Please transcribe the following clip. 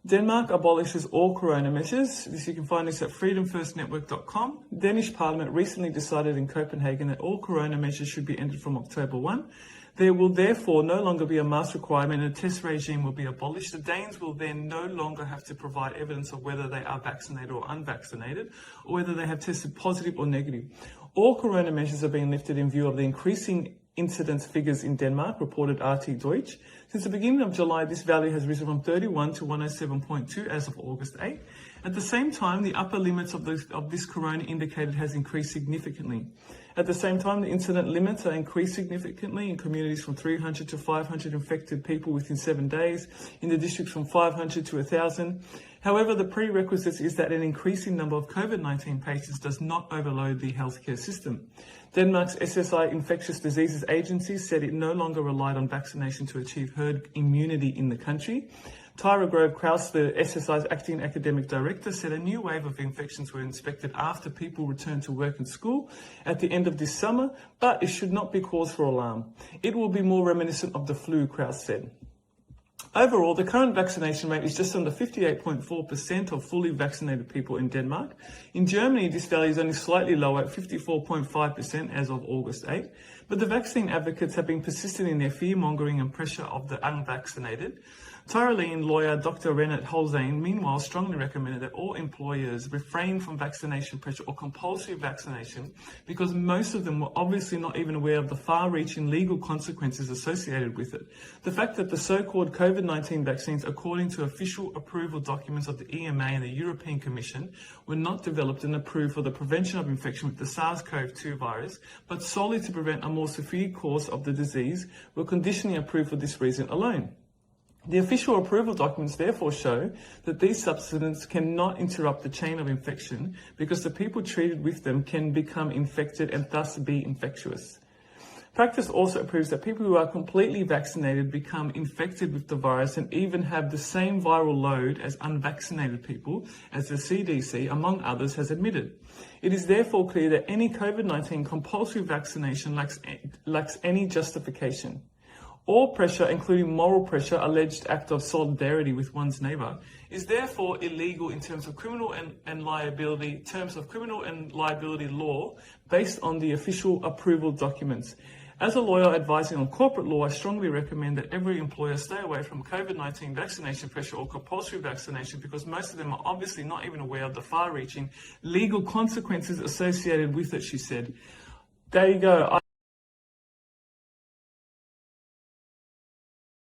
Denmark abolishes all corona measures. You can find this at freedomfirstnetwork.com. Danish Parliament recently decided in Copenhagen that all corona measures should be ended from October 1. There will therefore no longer be a mask requirement and a test regime will be abolished. The Danes will then no longer have to provide evidence of whether they are vaccinated or unvaccinated, or whether they have tested positive or negative. All corona measures are being lifted in view of the increasing incidence figures in Denmark, reported RT Deutsch. Since the beginning of July, this value has risen from 31 to 107.2 as of August 8. At the same time, the upper limits of this corona indicator has increased significantly. At the same time, the incident limits are increased significantly in communities from 300 to 500 infected people within 7 days, in the districts from 500 to 1,000. However, the prerequisite is that an increasing number of COVID-19 patients does not overload the healthcare system. Denmark's SSI Infectious Diseases Agency said it no longer relied on vaccination to achieve herd immunity in the country. Tyra Grove-Kraus, the SSI's acting academic director, said a new wave of infections were inspected after people returned to work and school at the end of this summer, but it should not be cause for alarm. It will be more reminiscent of the flu, Kraus said. Overall, the current vaccination rate is just under 58.4% of fully vaccinated people in Denmark. In Germany, this value is only slightly lower at 54.5% as of August 8. But the vaccine advocates have been persistent in their fear-mongering and pressure of the unvaccinated. Tyrolean lawyer Dr. Renat Holzane, meanwhile, strongly recommended that all employers refrain from vaccination pressure or compulsory vaccination because most of them were obviously not even aware of the far-reaching legal consequences associated with it. The fact that the so-called COVID-19 vaccines, according to official approval documents of the EMA and the European Commission, were not developed and approved for the prevention of infection with the SARS-CoV-2 virus, but solely to prevent a more severe course of the disease, were conditionally approved for this reason alone. The official approval documents therefore show that these substances cannot interrupt the chain of infection because the people treated with them can become infected and thus be infectious. Practice also proves that people who are completely vaccinated become infected with the virus and even have the same viral load as unvaccinated people, as the CDC, among others, has admitted. It is therefore clear that any COVID-19 compulsory vaccination lacks any justification. All pressure, including moral pressure, alleged act of solidarity with one's neighbour, is therefore illegal in terms of criminal and liability law based on the official approval documents. As a lawyer advising on corporate law, I strongly recommend that every employer stay away from COVID-19 vaccination pressure or compulsory vaccination because most of them are obviously not even aware of the far-reaching legal consequences associated with it, she said. There you go.